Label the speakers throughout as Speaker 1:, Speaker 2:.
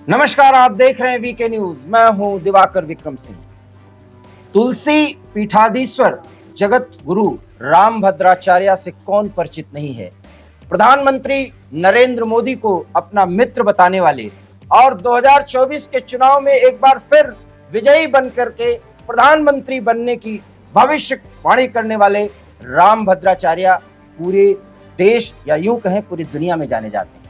Speaker 1: नमस्कार, आप देख रहे हैं वीके न्यूज। मैं हूं दिवाकर विक्रम सिंह। तुलसी पीठाधीश्वर जगत गुरु रामभद्राचार्य से कौन परिचित नहीं है। प्रधानमंत्री नरेंद्र मोदी को अपना मित्र बताने वाले और 2024 के चुनाव में एक बार फिर विजयी बनकर के प्रधानमंत्री बनने की भविष्यवाणी करने वाले रामभद्राचार्य पूरे देश या यूं कहें पूरी दुनिया में जाने जाते हैं।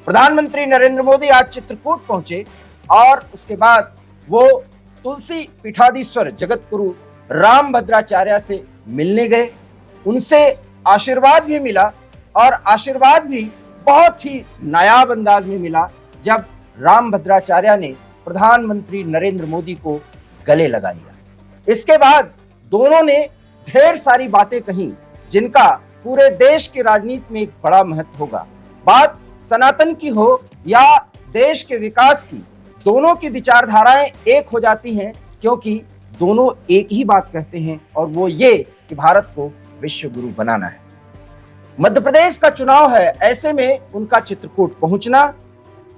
Speaker 1: प्रधानमंत्री नरेंद्र मोदी आज चित्रकूट पहुंचे और उसके बाद वो तुलसी पीठाधीश्वर जगत गुरु रामभद्राचार्य से मिलने गए। उनसे आशीर्वाद भी मिला और आशीर्वाद भी बहुत ही नायाब अंदाज में मिला जब रामभद्राचार्य ने प्रधानमंत्री नरेंद्र मोदी को गले लगा लिया। इसके बाद दोनों ने ढेर सारी बातें कही जिनका पूरे देश की राजनीति में एक बड़ा महत्व होगा। बात सनातन की हो या देश के विकास की, दोनों की विचारधाराएं एक हो जाती हैं क्योंकि दोनों एक ही बात कहते हैं और वो ये कि भारत को विश्व गुरु बनाना है। मध्य प्रदेश का चुनाव है, ऐसे में उनका चित्रकूट पहुंचना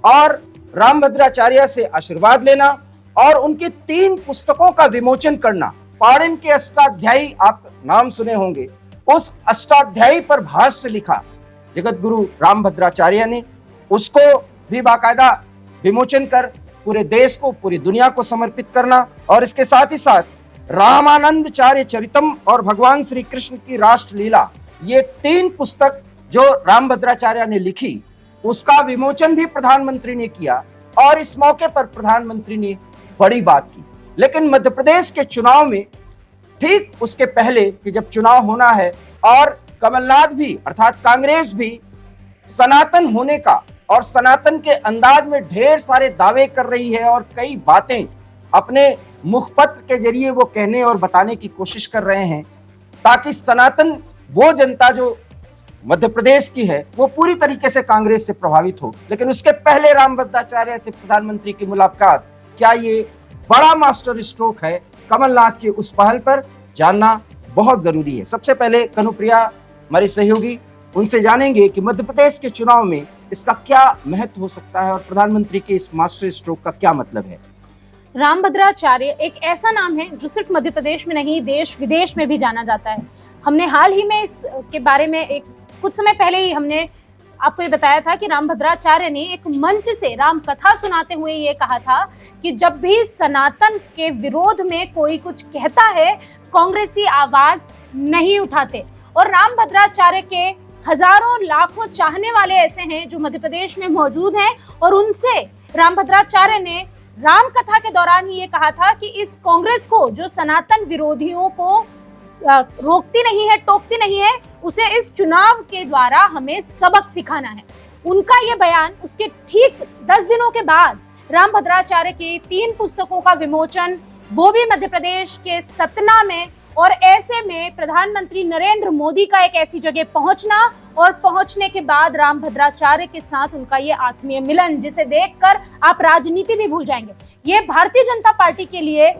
Speaker 1: और रामभद्राचार्य से आशीर्वाद लेना और उनकी 3 पुस्तकों का विमोचन करना। पाणिनि के अष्टाध्यायी, आप नाम सुने होंगे, उस अष्टाध्यायी पर भाष्य लिखा जगत गुरु रामभद्राचार्य ने, उसको भी बाकायदा विमोचन कर पूरे देश को, पूरी दुनिया को समर्पित करना और इसके साथ ही साथ रामानंदचार्य चरितम और भगवान श्री कृष्ण की राष्ट्रलीला, ये 3 पुस्तक जो रामभद्राचार्य ने लिखी, उसका विमोचन भी प्रधानमंत्री ने किया और इस मौके पर प्रधानमंत्री ने बड़ी बात की। लेकिन मध्य प्रदेश के चुनाव में ठीक उसके पहले कि जब चुनाव होना है और कमलनाथ भी अर्थात कांग्रेस भी सनातन होने का और सनातन के अंदाज में ढेर सारे दावे कर रही है और कई बातें अपने मुखपत्र के जरिए वो कहने और बताने की कोशिश कर रहे हैं ताकि सनातन, वो जनता जो मध्य प्रदेश की है, वो पूरी तरीके से कांग्रेस से प्रभावित हो। लेकिन उसके पहले रामभद्राचार्य से प्रधानमंत्री की मुलाकात, क्या ये बड़ा मास्टर स्ट्रोक है कमलनाथ की उस पहल पर, जानना बहुत जरूरी है। सबसे पहले कनुप्रिया हमारी सहयोगी, उनसे जानेंगे कि मध्य प्रदेश के चुनाव में इसका क्या महत्व हो सकता है और प्रधानमंत्री के इस मास्टर स्ट्रोक का क्या मतलब है।
Speaker 2: रामभद्राचार्य एक ऐसा नाम है जो सिर्फ मध्य प्रदेश में नहीं, देश विदेश में भी जाना जाता है। हमने हाल ही में इसके बारे में कुछ समय पहले ही हमने आपको ये बताया था कि रामभद्राचार्य ने एक मंच से राम कथा सुनाते हुए ये कहा था कि जब भी सनातन के विरोध में कोई कुछ कहता है, कांग्रेसी आवाज नहीं उठाते। और रामभद्राचार्य के हजारों लाखों चाहने वाले ऐसे हैं जो मध्य प्रदेश में मौजूद हैं और उनसे रामभद्राचार्य ने राम कथा के दौरान ही ये कहा था कि इस कांग्रेस को, जो सनातन विरोधियों को रोकती नहीं है, टोकती नहीं है, उसे इस चुनाव के द्वारा हमें सबक सिखाना है। उनका ये बयान उसके ठीक 10 दिनों के बाद रामभद्राचार्य की 3 पुस्तकों का विमोचन, वो भी मध्य प्रदेश के सतना में, और ऐसे में प्रधानमंत्री नरेंद्र मोदी का एक ऐसी जगह पहुंचना और पहुंचने के बाद रामभद्राचार्य के साथ उनका ये आत्मीय मिलन, जिसे देखकर आप राजनीति भी भूल जाएंगे। ये भारतीय जनता पार्टी के लिए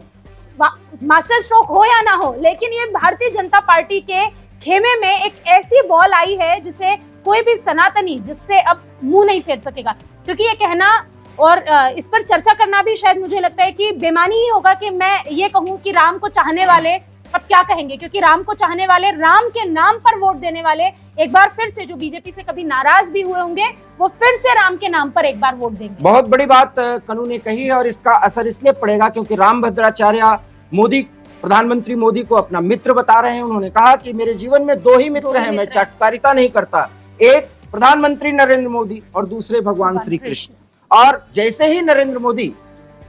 Speaker 2: मास्टर स्ट्रोक हो या ना हो, लेकिन ये भारतीय जनता पार्टी के खेमे में एक ऐसी बॉल आई है जिसे कोई भी सनातनी जिससे अब मुंह नहीं फेर सकेगा। क्योंकि ये कहना और इस पर चर्चा करना भी शायद मुझे लगता है कि बेमानी ही होगा कि मैं ये कहूँ कि राम को चाहने वाले अब क्या कहेंगे, क्योंकि राम को चाहने वाले, राम के नाम पर वोट देने वाले एक बार फिर से, जो बीजेपी से कभी नाराज भी हुए होंगे, वो फिर से राम के नाम पर एक बार वोट देंगे।
Speaker 1: बहुत बड़ी बात कनू ने कही है और इसका असर इसलिए पड़ेगा क्योंकि रामभद्राचार्य मोदी, प्रधानमंत्री मोदी को अपना मित्र बता रहे हैं। उन्होंने कहा कि मेरे जीवन में 2 ही मित्र हैं, मैं चाटकारिता नहीं करता, एक प्रधानमंत्री नरेंद्र मोदी और दूसरे भगवान श्री कृष्ण। और जैसे ही नरेंद्र मोदी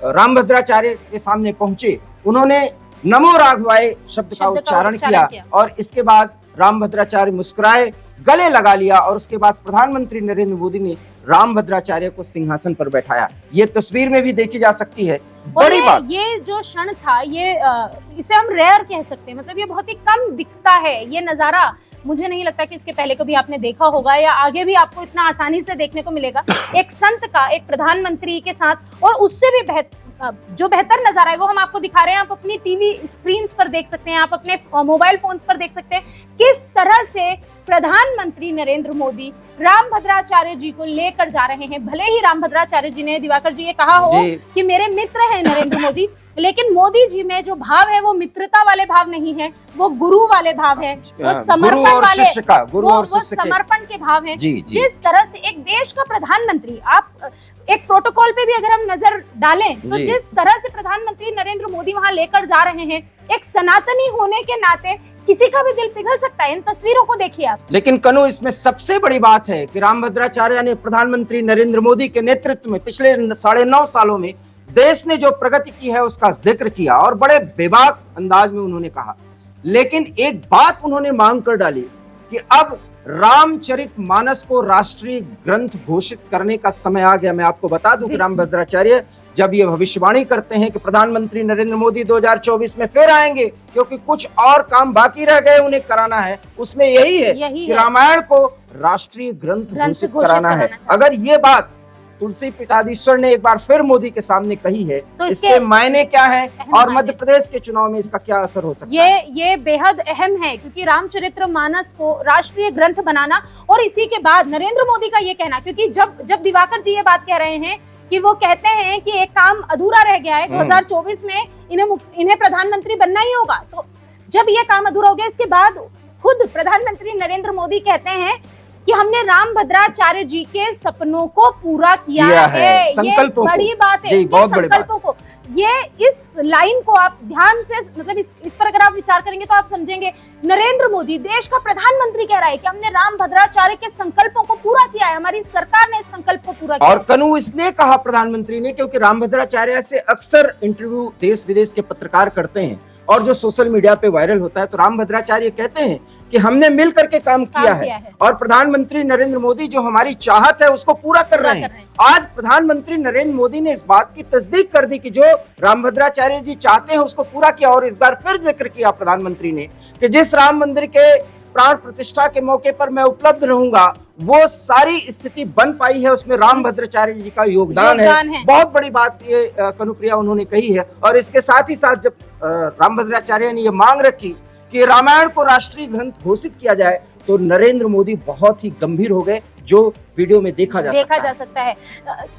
Speaker 1: रामभद्राचार्य के सामने पहुंचे, उन्होंने नमो राघवाय शब्द का उच्चारण किया और इसके बाद रामभद्राचार्य मुस्कुराए, गले लगा लिया और उसके बाद प्रधानमंत्री नरेंद्र मोदी ने रामभद्राचार्य को सिंहासन पर बैठाया। ये तस्वीर में भी देखी जा सकती है। बड़ी बात,
Speaker 2: ये जो क्षण था, ये इसे हम रेयर कह सकते हैं, मतलब ये बहुत ही कम दिखता है। ये नजारा मुझे नहीं लगता कि इसके पहले कभी आपने देखा होगा या आगे भी आपको इतना आसानी से देखने को मिलेगा। एक संत का एक प्रधानमंत्री के साथ, और उससे भी जो बेहतर नजारा है वो हम आपको दिखा रहे हैं। आप अपनी टीवी स्क्रीन पर देख सकते हैं, आप अपने मोबाइल फोन्स पर देख सकते हैं किस तरह से प्रधानमंत्री नरेंद्र मोदी रामभद्राचार्य जी को लेकर जा रहे हैं। भले ही रामभद्राचार्य जी ने, दिवाकर जी, ये कहा हो कि मेरे मित्र हैं नरेंद्र मोदी, लेकिन मोदी जी में जो भाव है वो मित्रता वाले भाव नहीं है, वो गुरु वाले भाव है, वो समर्पण वाले, वो समर्पण के भाव है। जिस तरह से एक देश का प्रधानमंत्री, आप एक प्रोटोकॉल पे भी अगर हम नजर डालें तो जिस तरह से प्रधानमंत्री नरेंद्र मोदी वहां लेकर जा रहे हैं, एक सनातनी होने के नाते किसी का भी दिल पिघल सकता है। इन तस्वीरों को देखिए आप।
Speaker 1: लेकिन कनु, इसमें सबसे बड़ी बात है कि रामभद्राचार्य ने प्रधानमंत्री नरेंद्र मोदी के नेतृत्व में पिछले 9.5 सालों में देश ने जो प्रगति की है उसका जिक्र किया और बड़े बेबाक अंदाज में उन्होंने कहा। लेकिन एक बात उन्होंने मांग कर डाली कि अब रामचरितमानस को राष्ट्रीय ग्रंथ घोषित करने का समय आ गया। मैं आपको बता दूं कि रामभद्राचार्य जब ये भविष्यवाणी करते हैं कि प्रधानमंत्री नरेंद्र मोदी 2024 में फिर आएंगे क्योंकि कुछ और काम बाकी रह गए उन्हें कराना है, उसमें यही है कि रामायण को राष्ट्रीय ग्रंथ घोषित कराना है। अगर ये बात तुलसी पीठाधीश्वर ने एक बार फिर मोदी के सामने कही है तो इसके मायने क्या है और मध्य प्रदेश के चुनाव में इसका क्या असर हो सकता है?
Speaker 2: ये बेहद अहम है, क्योंकि रामचरितमानस को राष्ट्रीय ग्रंथ बनाना और इसी के बाद नरेंद्र मोदी का ये कहना, क्योंकि जब दिवाकर जी ये बात कह रहे हैं कि वो कहते हैं कि एक काम अधूरा रह गया है, 2024 में इन्हें प्रधानमंत्री बनना ही होगा, तो जब ये काम अधूरा हो गया, इसके बाद खुद प्रधानमंत्री नरेंद्र मोदी कहते हैं कि हमने रामभद्राचार्य जी के सपनों को पूरा किया है। ये बड़ी बात है, संकल्पों को, ये इस लाइन को आप ध्यान से, मतलब इस पर अगर आप विचार करेंगे तो आप समझेंगे नरेंद्र मोदी देश का प्रधानमंत्री कह रहा है कि हमने रामभद्राचार्य के संकल्पों को पूरा किया है, हमारी सरकार ने इस संकल्प को पूरा किया।
Speaker 1: और कनु इसलिए कहा प्रधानमंत्री ने क्योंकि रामभद्राचार्य से अक्सर इंटरव्यू देश विदेश के पत्रकार करते हैं और जो सोशल मीडिया पे वायरल होता है, तो रामभद्राचार्य कहते हैं कि हमने मिल करके काम किया है और प्रधानमंत्री नरेंद्र मोदी जो हमारी चाहत है उसको पूरा कर रहे हैं। आज प्रधानमंत्री नरेंद्र मोदी ने इस बात की तस्दीक कर दी कि जो रामभद्राचार्य जी चाहते हैं उसको पूरा किया और इस बार फिर जिक्र किया प्रधानमंत्री ने कि जिस राम मंदिर के प्राण प्रतिष्ठा के मौके पर मैं उपलब्ध रहूंगा, वो सारी स्थिति बन पाई है, उसमें रामभद्राचार्य जी का योगदान है। बहुत बड़ी बात ये कनुप्रिया उन्होंने कही है। और इसके साथ ही साथ जब रामभद्राचार्य ने ये मांग रखी कि रामायण को राष्ट्रीय ग्रंथ घोषित किया जाए, तो नरेंद्र मोदी बहुत ही गंभीर हो गए, जो वीडियो में देखा जा सकता है।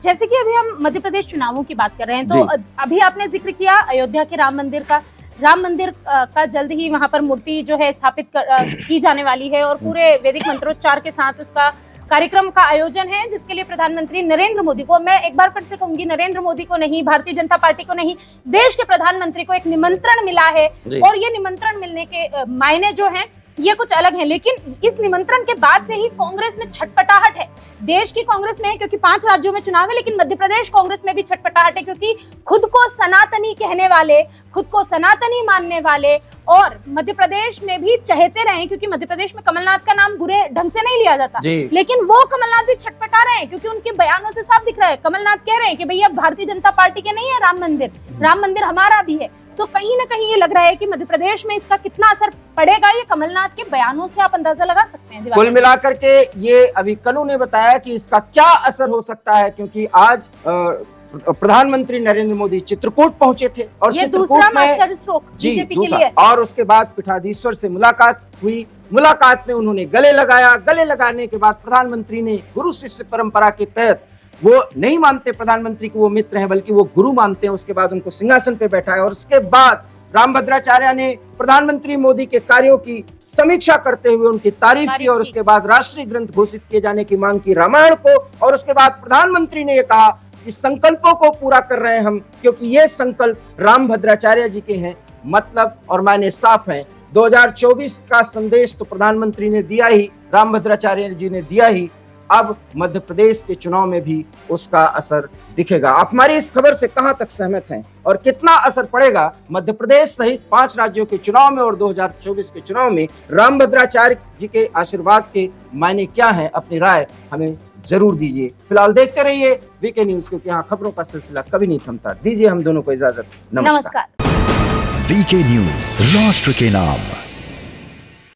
Speaker 2: जैसे कि अभी हम मध्य प्रदेश चुनावों की बात कर रहे हैं, तो अभी आपने जिक्र किया अयोध्या के राम मंदिर का जल्द ही वहां पर मूर्ति जो है स्थापित की जाने वाली है और पूरे वैदिक मंत्रोच्चार के साथ उसका कार्यक्रम का आयोजन है, जिसके लिए प्रधानमंत्री नरेंद्र मोदी को, मैं एक बार फिर से कहूंगी, नरेंद्र मोदी को नहीं, भारतीय जनता पार्टी को नहीं, देश के प्रधानमंत्री को एक निमंत्रण मिला है और ये निमंत्रण मिलने के मायने जो हैं ये कुछ अलग है। लेकिन इस निमंत्रण के बाद से ही कांग्रेस में छटपटाहट है। देश की कांग्रेस में है क्योंकि 5 राज्यों में चुनाव है, लेकिन मध्य प्रदेश कांग्रेस में भी छटपटाहट है क्योंकि खुद को सनातनी कहने वाले, खुद को सनातनी मानने वाले और मध्य प्रदेश में भी चहेते रहे, क्योंकि मध्य प्रदेश में कमलनाथ का नाम बुरे ढंग से नहीं लिया जाता, लेकिन वो कमलनाथ भी छटपटा रहे हैं क्योंकि उनके बयानों से साफ दिख रहा है, कमलनाथ कह रहे हैं कि भैया भारतीय जनता पार्टी के नहीं है राम मंदिर हमारा भी है। तो कहीं ना कहीं ये लग रहा है कि मध्य प्रदेश में इसका कितना असर पड़ेगा, ये कमलनाथ के बयानों से आप अंदाजा लगा सकते हैं।
Speaker 1: कुल मिलाकर के ये अभी कनु ने बताया कि इसका क्या असर हो सकता है, क्योंकि आज प्रधानमंत्री नरेंद्र मोदी चित्रकूट पहुंचे थे और
Speaker 2: ये दूसरा मास्टर स्ट्रोक बीजेपी के लिए,
Speaker 1: और उसके बाद पीठाधीश्वर से मुलाकात हुई। मुलाकात में उन्होंने गले लगाया। गले लगाने के बाद प्रधानमंत्री ने गुरु शिष्य परंपरा के तहत, वो नहीं मानते प्रधानमंत्री को वो मित्र हैं बल्कि वो गुरु मानते हैं, उसके बाद उनको सिंहासन पे बैठाया और उसके बाद रामभद्राचार्य ने प्रधानमंत्री मोदी के कार्यों की समीक्षा करते हुए उनकी तारीफ की और उसके बाद राष्ट्रीय ग्रंथ घोषित किए जाने की मांग की रामायण को। और उसके बाद प्रधानमंत्री ने यह कहा कि संकल्पों को पूरा कर रहे हैं हम, क्योंकि ये संकल्प रामभद्राचार्य जी के हैं, मतलब और मायने साफ हैं। 2024 का संदेश तो प्रधानमंत्री ने दिया ही, रामभद्राचार्य जी ने दिया ही, अब मध्य प्रदेश के चुनाव में भी उसका असर दिखेगा। आप हमारी इस खबर से कहां तक सहमत हैं और कितना असर पड़ेगा मध्य प्रदेश सहित 5 राज्यों के चुनाव में और 2024 के चुनाव में रामभद्राचार्य जी के आशीर्वाद के मायने क्या हैं, अपनी राय हमें जरूर दीजिए। फिलहाल देखते रहिए वीके न्यूज, क्योंकि यहाँ खबरों का सिलसिला कभी नहीं थमता। दीजिए हम दोनों को इजाजत। नमस्कार।
Speaker 3: वीके न्यूज, राष्ट्र के नाम।